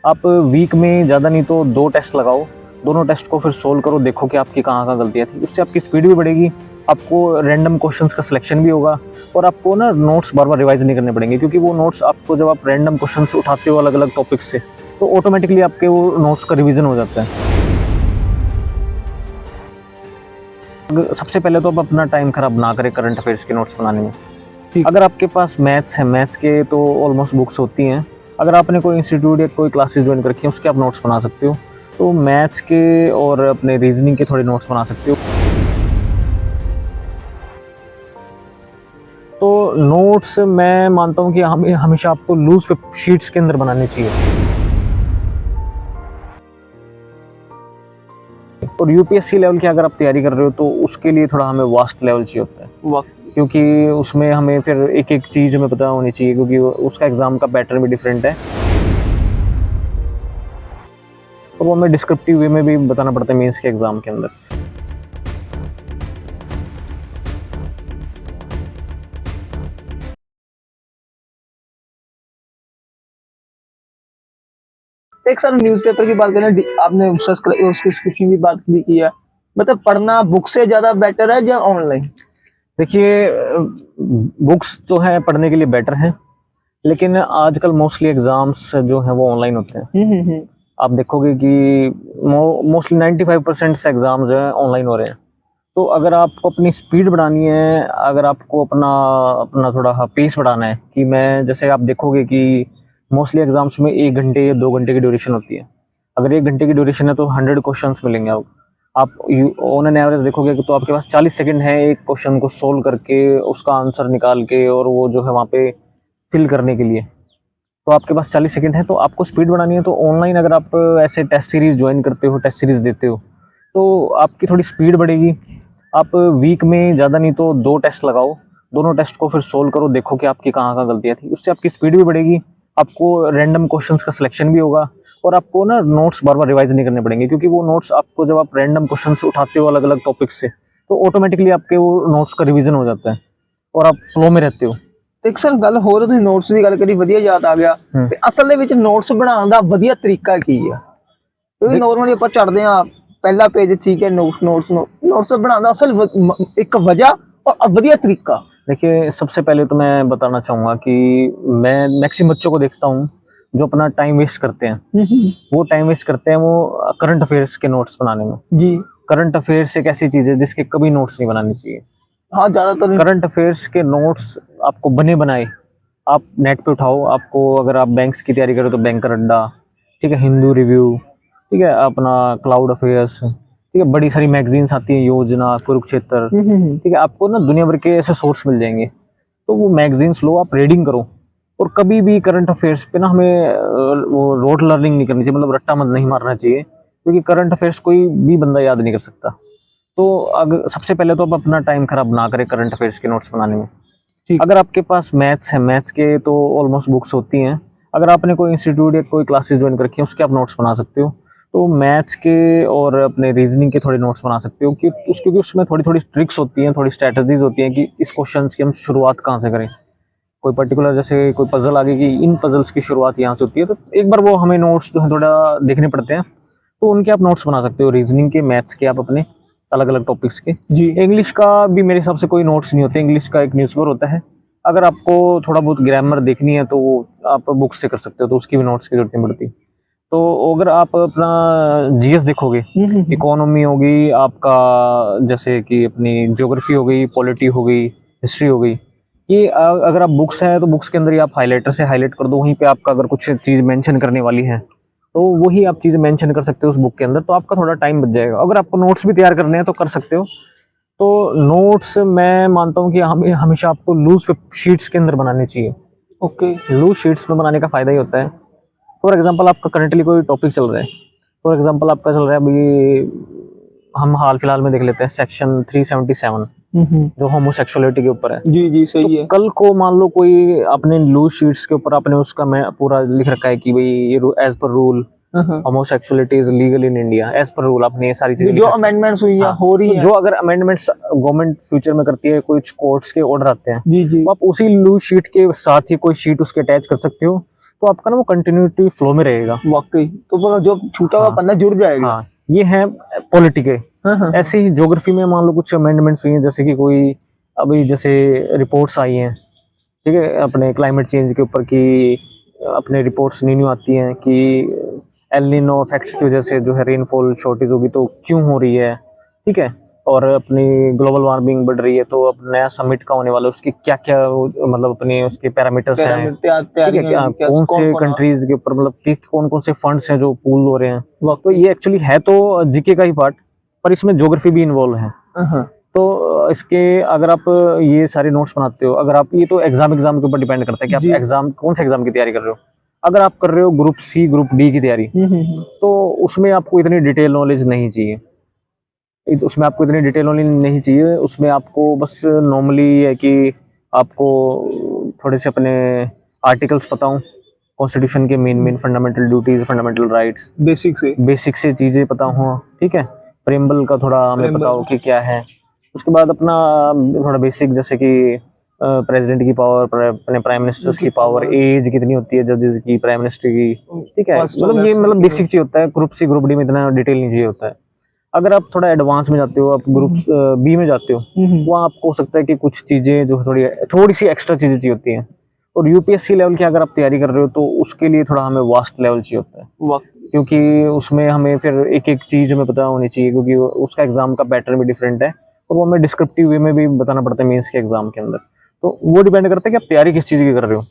आप वीक में ज़्यादा नहीं तो 2 टेस्ट लगाओ, दोनों टेस्ट को फिर सोल्व करो, देखो कि आपकी कहाँ-कहाँ गलतियाँ थी। उससे आपकी स्पीड भी बढ़ेगी, आपको रैंडम क्वेश्चंस का सिलेक्शन भी होगा और आपको ना नोट्स बार-बार रिवाइज़ नहीं करने पड़ेंगे, क्योंकि वो नोट्स आपको जब आप रैंडम क्वेश्चंस उठाते हो अलग-अलग टॉपिक्स से, तो ऑटोमेटिकली आपके वो नोट्स का रिवीजन हो जाता है। सबसे पहले तो आप अपना टाइम खराब ना करें करंट अफेयर्स के नोट्स बनाने में। ठीक। अगर आपके पास मैथ्स है, मैथ्स के तो ऑलमोस्ट बुक्स होती हैं। अगर आपने कोई इंस्टीट्यूट या कोई क्लासेस ज्वाइन कर रखी हैं, उसके आप नोट्स बना सकते हो। तो मैथ्स के और अपने रीजनिंग के थोड़े नोट्स बना सकते हो। तो नोट्स मैं मानता हूँ कि हमें हमेशा आपको लूज शीट्स के अंदर बनाने चाहिए। और यूपीएससी लेवल की अगर आप तैयारी कर रहे हो तो उसके लिए थोड़ा हमें वास्ट लेवल चाहिए होता है, क्योंकि उसमें हमें फिर एक एक चीज़ हमें पता होनी चाहिए, क्योंकि उसका एग्ज़ाम का पैटर्न भी डिफरेंट है और वो हमें डिस्क्रिप्टिव वे में भी बताना पड़ता है मेंस के एग्ज़ाम के अंदर। एक सर न्यूज़पेपर की बात करें, आपने उसकी भी बात भी की है। मतलब पढ़ना बुक से ज़्यादा बेटर है या ऑनलाइन? देखिए, बुक्स जो है पढ़ने के लिए बेटर हैं, लेकिन आजकल मोस्टली एग्ज़ाम्स जो हैं वो ऑनलाइन होते हैं। आप देखोगे कि मोस्टली 95% से एग्ज़ाम जो है ऑनलाइन हो रहे हैं। तो अगर आपको अपनी स्पीड बढ़ानी है, अगर आपको अपना अपना थोड़ा पेस बढ़ाना है, कि मैं जैसे आप देखोगे कि मोस्टली एग्ज़ाम्स में 1 घंटे या 2 घंटे की ड्यूरेशन होती है। अगर 1 घंटे की ड्यूरेशन है तो 100 क्वेश्चंस मिलेंगे आप ऑन एन एवरेज देखोगे तो आपके पास 40 सेकंड है एक क्वेश्चन को सोल्व करके उसका आंसर निकाल के और वो जो है वहाँ पे फिल करने के लिए। तो आपके पास 40 सेकंड है, तो आपको स्पीड बढ़ानी है तो ऑनलाइन अगर आप ऐसे टेस्ट सीरीज़ ज्वाइन करते हो, टेस्ट सीरीज़ देते हो, तो आपकी थोड़ी स्पीड बढ़ेगी। आप वीक में ज़्यादा नहीं तो 2 टेस्ट लगाओ, दोनों टेस्ट को फिर सोल्व करो, देखो कि आपकी कहाँ-कहाँ गलतियाँ थी। उससे आपकी स्पीड भी बढ़ेगी, आपको रैंडम क्वेश्चंस का सिलेक्शन भी होगा और आपको ना नोट्स बार-बार रिवाइज़ नहीं करने पड़ेंगे, क्योंकि वो नोट्स आपको जब आप रैंडम क्वेश्चंस उठाते हो अलग-अलग टॉपिक्स से, तो ऑटोमेटिकली आपके वो नोट्स का रिवीजन हो जाता है और आप फ्लो में रहते हो। ਇੱਕ ਸਰ ਗੱਲ ਹੋਰ, ਤੁਸੀਂ ਨੋਟਸ ਦੀ ਗੱਲ ਕਰੀ, ਵਧੀਆ ਯਾਦ ਆ ਗਿਆ। ਤੇ ਅਸਲ ਦੇ ਵਿੱਚ ਨੋਟਸ ਬਣਾਉਣ ਦਾ ਵਧੀਆ ਤਰੀਕਾ ਕੀ ਆ? ਕਿਉਂਕਿ ਨਾਰਮਲੀ ਆਪਾਂ ਚੜਦੇ ਆ ਪਹਿਲਾ ਪੇਜ, ਠੀਕ ਹੈ, ਨੋਟਸ ਬਣਾਉਣ ਦਾ ਅਸਲ ਇੱਕ ਵਜ੍ਹਾ और ਵਧੀਆ तरीका। देखिए, सबसे पहले तो मैं बताना चाहूँगा कि मैं मैक्सिमम बच्चों को देखता हूँ जो अपना टाइम वेस्ट करते हैं। वो टाइम वेस्ट करते हैं वो करंट अफेयर्स के नोट्स बनाने में। जी। करंट अफेयर्स एक ऐसी चीज़ है जिसके कभी नोट्स नहीं बनानी चाहिए। हाँ, ज़्यादातर करंट अफेयर्स के नोट्स आपको बने बनाए आप नेट पे उठाओ। आपको अगर आप बैंक्स की तैयारी करो तो बैंकर अड्डा, ठीक है, हिंदू रिव्यू, ठीक है, अपना क्लाउड अफेयर्स, ठीक है, बड़ी सारी मैगजीन्स आती हैं, योजना, कुरुक्षेत्र, ठीक है, आपको ना दुनिया भर के ऐसे सोर्स मिल जाएंगे। तो वो मैगजीन्स लो, आप रीडिंग करो और कभी भी करंट अफेयर्स पे ना हमें वो रोट लर्निंग नहीं करनी चाहिए, मतलब रट्टा मत नहीं मारना चाहिए, क्योंकि करंट अफेयर्स कोई भी बंदा याद नहीं कर सकता। तो अगर सबसे पहले तो आप अपना टाइम खराब ना करें करंट अफेयर्स के नोट्स बनाने में। अगर आपके पास मैथ्स है, मैथ्स के तो ऑलमोस्ट बुक्स होती हैं। अगर आपने कोई इंस्टीट्यूट या कोई क्लासेस ज्वाइन कर रखी हैं, उसके आप नोट्स बना सकते हो। तो मैथ्स के और अपने रीजनिंग के थोड़े नोट्स बना सकते हो, क्योंकि उसमें थोड़ी थोड़ी ट्रिक्स होती हैं, थोड़ी स्ट्रैटेजीज होती हैं कि इस क्वेश्चन की हम शुरुआत कहाँ से करें। कोई पर्टिकुलर जैसे कोई पजल आ गई कि इन पजल्स की शुरुआत यहाँ से होती है, तो एक बार वो हमें नोट्स जो है थोड़ा देखने पड़ते हैं, तो उनके आप नोट्स बना सकते हो। रीजनिंग के, मैथ्स के, आप अपने अलग अलग टॉपिक्स के। जी। इंग्लिश का भी मेरे हिसाब से कोई नोट्स नहीं होते। इंग्लिश का एक न्यूज़पेपर होता है। अगर आपको थोड़ा बहुत ग्रामर देखनी है तो वो आप बुक से कर सकते हो, तो उसकी भी नोट्स की जरूरत नहीं पड़ती। तो अगर आप अपना जीएस देखोगे, इकोनॉमी होगी आपका, जैसे कि अपनी ज्योग्राफी हो गई, पॉलिटी हो गई, हिस्ट्री हो गई, ये अगर आप बुक्स है तो बुक्स के अंदर ही आप हाइलाइटर से हाईलाइट कर दो। वहीं पे आपका अगर कुछ चीज़ मेंशन करने वाली है तो वही आप चीज़ें मेंशन कर सकते हो उस बुक के अंदर, तो आपका थोड़ा टाइम बच जाएगा। अगर आपको नोट्स भी तैयार करने हैं तो कर सकते हो। तो नोट्स मैं मानता हूँ कि हमेशा आपको लूज शीट्स के अंदर बनाने चाहिए। ओके। लूज शीट्स में बनाने का फ़ायदा ही होता है। फॉर एग्जांपल आपका करंटली कोई टॉपिक चल रहा है, फॉर एग्जांपल आपका चल रहा है अभी, हम हाल फिलहाल में देख लेते हैं सेक्शन 377 जो होमोसेक्सुअलिटी के ऊपर है। जी जी, सही तो है। कल को मान लो कोई अपने लूज शीट्स के ऊपर आपने उसका मैं पूरा लिख रखा है कि भाई ये as per rule homosexuality is legal in India, as per rule आपने ये सारी चीजें जो अमेंडमेंट्स हुई हैं, हाँ, हो रही तो हैं। जो अगर अमेंडमेंट्स गवर्नमेंट फ्यूचर में करती है, कुछ कोर्ट्स के ऑर्डर आते हैं, जी जी। तो आप उसी लूज शीट के साथ ही कोई शीट उसके अटैच कर सकते हो। तो आपका ना वो कंटिन्यूटी फ्लो में रहेगा। वाकई तो वो जो छूटा हुआ हाँ। पन्ना जुड़ जाएगा। हाँ, ये है पॉलिटी के। हाँ। ऐसे ही ज्योग्राफी में मान लो कुछ अमेंडमेंट्स हुई हैं, जैसे कि कोई अभी जैसे रिपोर्ट्स आई हैं, ठीक है, अपने क्लाइमेट चेंज के ऊपर की अपने रिपोर्ट्स न्यू न्यू आती हैं कि एल नीनो इफेक्ट्स की वजह से जो है रेनफॉल शॉर्टेज होगी, तो क्यों हो रही है, ठीक है, और अपनी ग्लोबल वार्मिंग बढ़ रही है, तो अब नया समिट का होने वाला है, उसके क्या क्या मतलब अपने उसके पैरामीटर्स हैं, ठीक है, क्या कौन से कंट्रीज के ऊपर मतलब कि कौन कौन से फंड्स हैं जो पूल हो रहे हैं। तो ये एक्चुअली है तो जीके का ही पार्ट, पर इसमें ज्योग्राफी भी इन्वॉल्व है। तो इसके अगर आप ये सारे नोट्स बनाते हो, अगर आप ये तो एग्जाम के ऊपर डिपेंड करता है कि आप एग्जाम कौन से एग्जाम की तैयारी कर रहे हो। अगर आप कर रहे हो ग्रुप सी ग्रुप डी की तैयारी, तो उसमें आपको इतनी डिटेल नॉलेज नहीं चाहिए, उसमें आपको इतनी डिटेल नॉलेज नहीं चाहिए। उसमें आपको बस नॉर्मली है कि आपको थोड़े से अपने आर्टिकल्स पता हो, कॉन्स्टिट्यूशन के main fundamental duties, fundamental rights, basic से चीज़ें पता हो, ठीक है, प्रेम्बल का थोड़ा हमें पता हो कि क्या है। उसके बाद अपना थोड़ा बेसिक जैसे कि प्रेसिडेंट की पावर, अपने प्राइम मिनिस्टर्स की पावर, एज कितनी होती है जजेस की, प्राइम मिनिस्टर की, ठीक है, मतलब ये मतलब बेसिक चाहिए होता है। ग्रुप सी ग्रुप डी में इतना डिटेल नहीं चाहिए होता है। अगर आप थोड़ा एडवांस में जाते हो, आप ग्रुप बी में जाते हो, वहाँ आपको हो सकता है कि कुछ चीज़ें जो थोड़ी सी एक्स्ट्रा चीज़ें चाहिए होती हैं। और यूपीएससी लेवल की अगर आप तैयारी कर रहे हो, तो उसके लिए थोड़ा हमें वास्ट लेवल चाहिए होता है, क्योंकि उसमें हमें फिर एक एक चीज़ हमें पता होनी चाहिए, क्योंकि उसका एग्जाम का पैटर्न भी डिफरेंट है और वो हमें डिस्क्रिप्टिव वे में भी बताना पड़ता है मेंस के एग्जाम के अंदर। तो वो डिपेंड करता है कि आप तैयारी किस चीज़ की कर रहे हो।